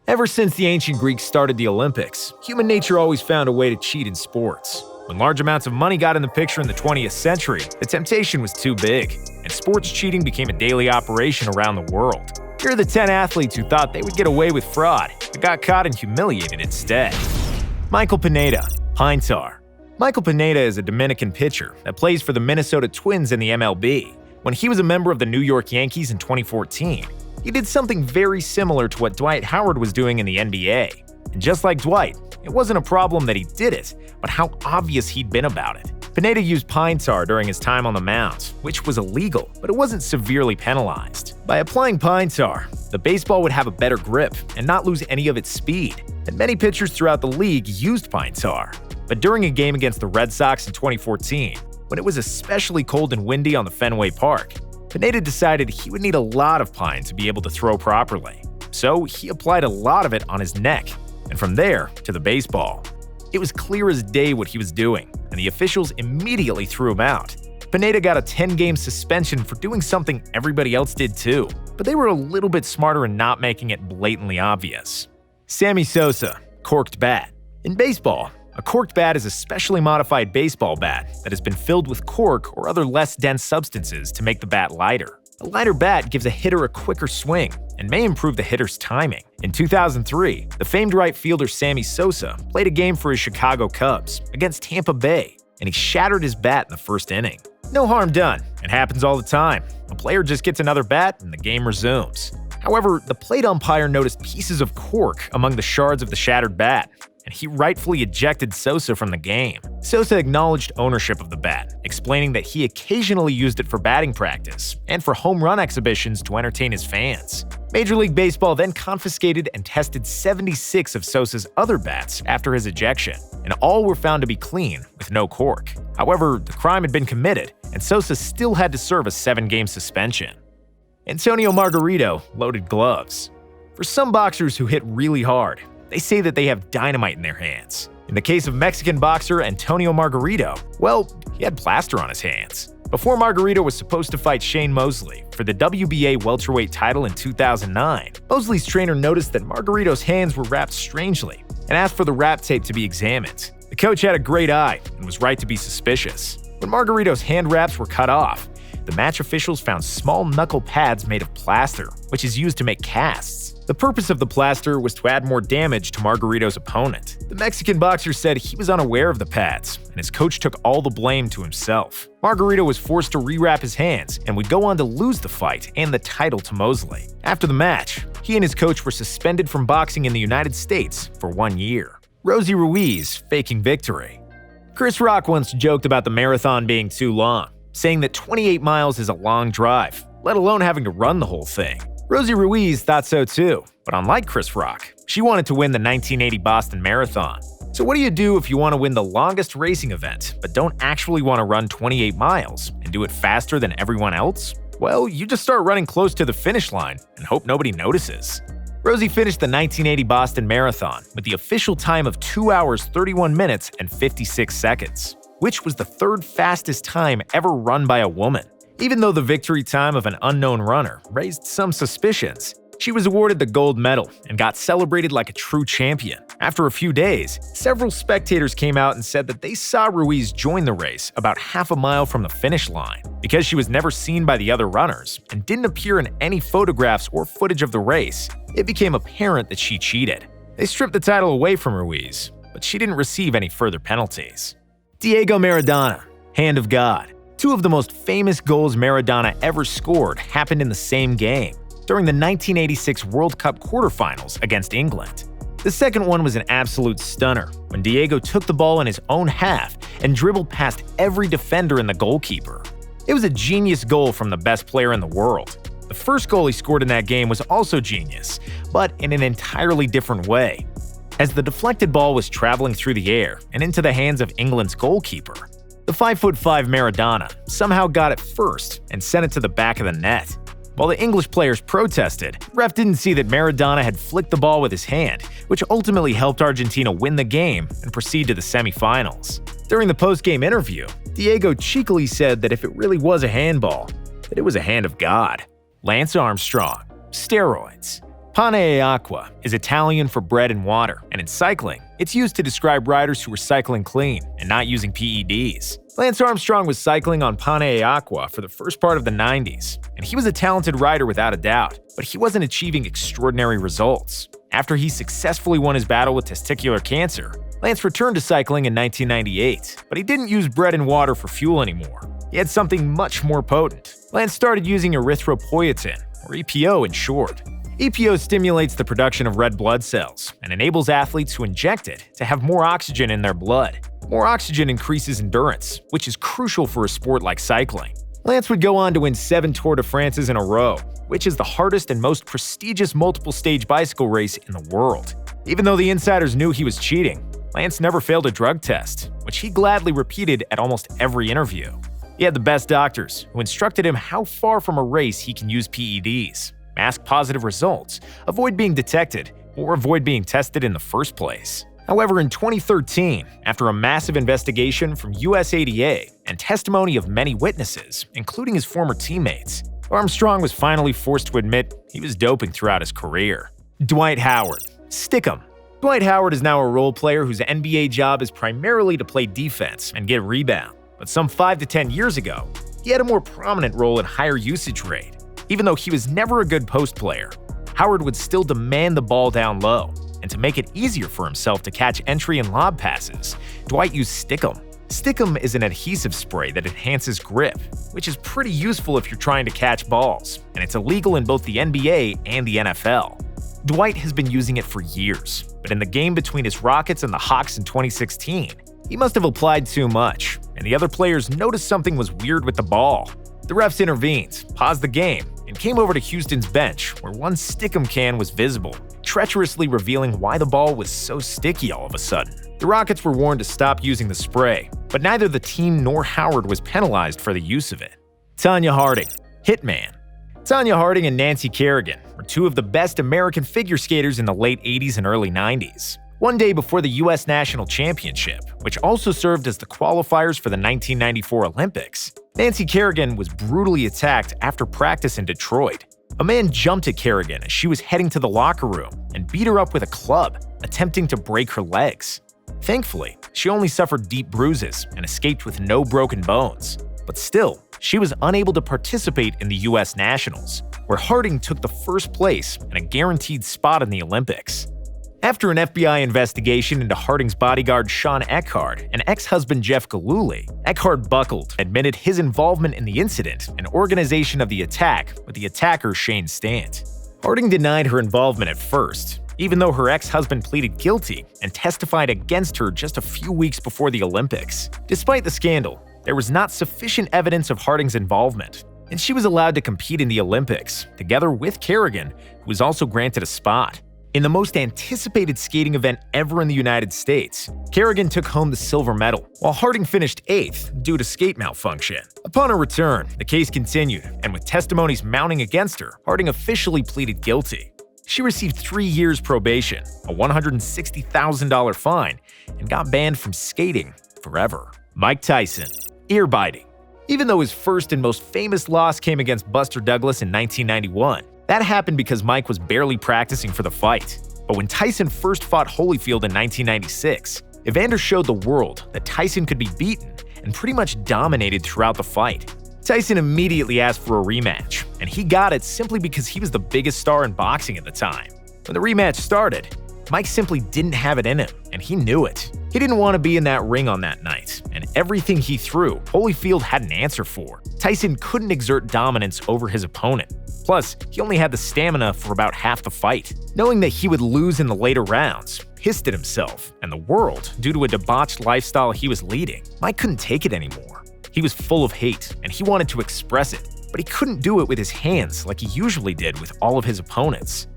Ever since the ancient Greeks started the Olympics, human nature always found a way to cheat in sports. When large amounts of money got in the picture in the 20th century, the temptation was too big, and sports cheating became a daily operation around the world. Here are the 10 athletes who thought they would get away with fraud, but got caught and humiliated instead. Michael Pineda, Pine Tar. Michael Pineda is a Dominican pitcher that plays for the Minnesota Twins in the MLB. When he was a member of the New York Yankees in 2014, he did something very similar to what Dwight Howard was doing in the NBA. And just like Dwight, it wasn't a problem that he did it, but how obvious he'd been about it. Pineda used pine tar during his time on the mound, which was illegal, but it wasn't severely penalized. By applying pine tar, the baseball would have a better grip and not lose any of its speed, and many pitchers throughout the league used pine tar. But during a game against the Red Sox in 2014, when it was especially cold and windy on the Fenway Park, Pineda decided he would need a lot of pine to be able to throw properly. So he applied a lot of it on his neck, and from there to the baseball. It was clear as day what he was doing, and the officials immediately threw him out. Pineda got a 10-game suspension for doing something everybody else did too, but they were a little bit smarter in not making it blatantly obvious. Sammy Sosa, corked bat. In baseball, a corked bat is a specially modified baseball bat that has been filled with cork or other less dense substances to make the bat lighter. A lighter bat gives a hitter a quicker swing and may improve the hitter's timing. In 2003, the famed right fielder Sammy Sosa played a game for his Chicago Cubs against Tampa Bay, and he shattered his bat in the first inning. No harm done. It happens all the time. A player just gets another bat and the game resumes. However, the plate umpire noticed pieces of cork among the shards of the shattered bat, and he rightfully ejected Sosa from the game. Sosa acknowledged ownership of the bat, explaining that he occasionally used it for batting practice and for home run exhibitions to entertain his fans. Major League Baseball then confiscated and tested 76 of Sosa's other bats after his ejection, and all were found to be clean with no cork. However, the crime had been committed, and Sosa still had to serve a 7-game suspension. Antonio Margarito loaded gloves. For some boxers who hit really hard, they say that they have dynamite in their hands. In the case of Mexican boxer Antonio Margarito, well, he had plaster on his hands. Before Margarito was supposed to fight Shane Mosley for the WBA welterweight title in 2009, Mosley's trainer noticed that Margarito's hands were wrapped strangely and asked for the wrap tape to be examined. The coach had a great eye and was right to be suspicious. When Margarito's hand wraps were cut off, the match officials found small knuckle pads made of plaster, which is used to make casts. The purpose of the plaster was to add more damage to Margarito's opponent. The Mexican boxer said he was unaware of the pads, and his coach took all the blame to himself. Margarito was forced to rewrap his hands and would go on to lose the fight and the title to Mosley. After the match, he and his coach were suspended from boxing in the United States for 1 year. Rosie Ruiz faking victory. Chris Rock once joked about the marathon being too long, saying that 28 miles is a long drive, let alone having to run the whole thing. Rosie Ruiz thought so too, but unlike Chris Rock, she wanted to win the 1980 Boston Marathon. So what do you do if you want to win the longest racing event, but don't actually want to run 28 miles and do it faster than everyone else? Well, you just start running close to the finish line and hope nobody notices. Rosie finished the 1980 Boston Marathon with the official time of 2 hours 31 minutes and 56 seconds, which was the third fastest time ever run by a woman. Even though the victory time of an unknown runner raised some suspicions, she was awarded the gold medal and got celebrated like a true champion. After a few days, several spectators came out and said that they saw Ruiz join the race about half a mile from the finish line. Because she was never seen by the other runners and didn't appear in any photographs or footage of the race, it became apparent that she cheated. They stripped the title away from Ruiz, but she didn't receive any further penalties. Diego Maradona, Hand of God. Two of the most famous goals Maradona ever scored happened in the same game, during the 1986 World Cup quarterfinals against England. The second one was an absolute stunner, when Diego took the ball in his own half and dribbled past every defender and the goalkeeper. It was a genius goal from the best player in the world. The first goal he scored in that game was also genius, but in an entirely different way. As the deflected ball was traveling through the air and into the hands of England's goalkeeper, the 5'5" Maradona somehow got it first and sent it to the back of the net. While the English players protested, the ref didn't see that Maradona had flicked the ball with his hand, which ultimately helped Argentina win the game and proceed to the semifinals. During the post-game interview, Diego cheekily said that if it really was a handball, that it was a hand of God. Lance Armstrong, steroids. Pane e acqua is Italian for bread and water, and in cycling, it's used to describe riders who were cycling clean and not using PEDs. Lance Armstrong was cycling on Pane e acqua for the first part of the 90s, and he was a talented rider without a doubt, but he wasn't achieving extraordinary results. After he successfully won his battle with testicular cancer, Lance returned to cycling in 1998, but he didn't use bread and water for fuel anymore. He had something much more potent. Lance started using erythropoietin, or EPO in short. EPO stimulates the production of red blood cells and enables athletes who inject it to have more oxygen in their blood. More oxygen increases endurance, which is crucial for a sport like cycling. Lance would go on to win 7 Tour de France's in a row, which is the hardest and most prestigious multiple-stage bicycle race in the world. Even though the insiders knew he was cheating, Lance never failed a drug test, which he gladly repeated at almost every interview. He had the best doctors, who instructed him how far from a race he can use PEDs, mask positive results, avoid being detected, or avoid being tested in the first place. However, in 2013, after a massive investigation from USADA and testimony of many witnesses, including his former teammates, Armstrong was finally forced to admit he was doping throughout his career. Dwight Howard. Stikum. Dwight Howard is now a role player whose NBA job is primarily to play defense and get rebound. But some 5 to 10 years ago, he had a more prominent role at higher usage rate. Even though he was never a good post player, Howard would still demand the ball down low, and to make it easier for himself to catch entry and lob passes, Dwight used stikum. Stikum is an adhesive spray that enhances grip, which is pretty useful if you're trying to catch balls, and it's illegal in both the NBA and the NFL. Dwight has been using it for years, but in the game between his Rockets and the Hawks in 2016, he must have applied too much, and the other players noticed something was weird with the ball. The refs intervened, paused the game, and came over to Houston's bench, where one stikum can was visible, treacherously revealing why the ball was so sticky all of a sudden. The Rockets were warned to stop using the spray, but neither the team nor Howard was penalized for the use of it. Tonya Harding. Hitman. Tonya Harding and Nancy Kerrigan were 2 of the best American figure skaters in the late 80s and early 90s. One day before the U.S. National Championship, which also served as the qualifiers for the 1994 Olympics, Nancy Kerrigan was brutally attacked after practice in Detroit. A man jumped at Kerrigan as she was heading to the locker room and beat her up with a club, attempting to break her legs. Thankfully, she only suffered deep bruises and escaped with no broken bones. But still, she was unable to participate in the U.S. Nationals, where Harding took the first place and a guaranteed spot in the Olympics. After an FBI investigation into Harding's bodyguard Sean Eckhart and ex-husband Jeff Gillooly, Eckhart buckled, admitted his involvement in the incident and organization of the attack with the attacker Shane Stant. Harding denied her involvement at first, even though her ex-husband pleaded guilty and testified against her just a few weeks before the Olympics. Despite the scandal, there was not sufficient evidence of Harding's involvement, and she was allowed to compete in the Olympics, together with Kerrigan, who was also granted a spot. In the most anticipated skating event ever in the United States, Kerrigan took home the silver medal, while Harding finished 8th due to skate malfunction. Upon her return, the case continued, and with testimonies mounting against her, Harding officially pleaded guilty. She received 3 years probation, a $160,000 fine, and got banned from skating forever. Mike Tyson. Ear biting. Even though his first and most famous loss came against Buster Douglas in 1991, that happened because Mike was barely practicing for the fight. But when Tyson first fought Holyfield in 1996, Evander showed the world that Tyson could be beaten and pretty much dominated throughout the fight. Tyson immediately asked for a rematch, and he got it simply because he was the biggest star in boxing at the time. When the rematch started, Mike simply didn't have it in him, and he knew it. He didn't want to be in that ring on that night, and everything he threw, Holyfield had an answer for. Tyson couldn't exert dominance over his opponent. Plus, he only had the stamina for about half the fight. Knowing that he would lose in the later rounds, pissed at himself and the world due to a debauched lifestyle he was leading, Mike couldn't take it anymore. He was full of hate, and he wanted to express it, but he couldn't do it with his hands like he usually did with all of his opponents.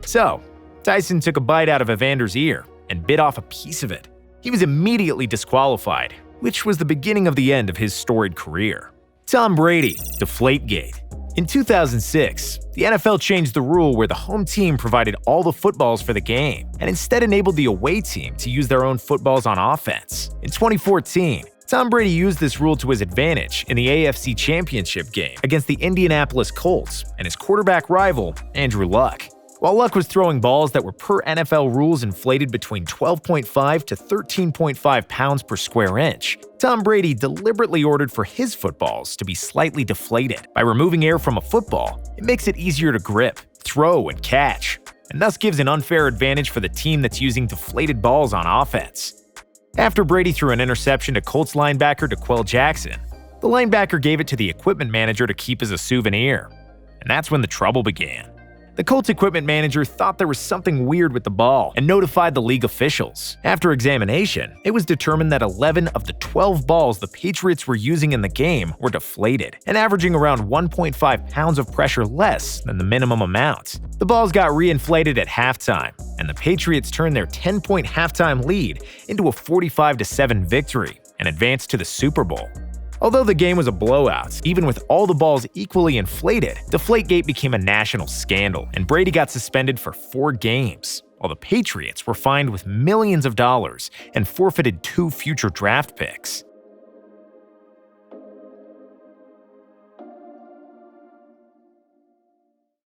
So, Tyson took a bite out of Evander's ear and bit off a piece of it. He was immediately disqualified, which was the beginning of the end of his storied career. Tom Brady. Deflategate. In 2006, the NFL changed the rule where the home team provided all the footballs for the game and instead enabled the away team to use their own footballs on offense. In 2014, Tom Brady used this rule to his advantage in the AFC Championship game against the Indianapolis Colts and his quarterback rival, Andrew Luck. While Luck was throwing balls that were per NFL rules inflated between 12.5 to 13.5 pounds per square inch, Tom Brady deliberately ordered for his footballs to be slightly deflated. By removing air from a football, it makes it easier to grip, throw, and catch, and thus gives an unfair advantage for the team that's using deflated balls on offense. After Brady threw an interception to Colts linebacker DeQuell Jackson, the linebacker gave it to the equipment manager to keep as a souvenir. And that's when the trouble began. The Colts equipment manager thought there was something weird with the ball and notified the league officials. After examination, it was determined that 11 of the 12 balls the Patriots were using in the game were deflated and averaging around 1.5 pounds of pressure less than the minimum amount. The balls got reinflated at halftime, and the Patriots turned their 10-point halftime lead into a 45-7 victory and advanced to the Super Bowl. Although the game was a blowout, even with all the balls equally inflated, Deflategate became a national scandal, and Brady got suspended for 4 games, while the Patriots were fined with millions of dollars and forfeited 2 future draft picks.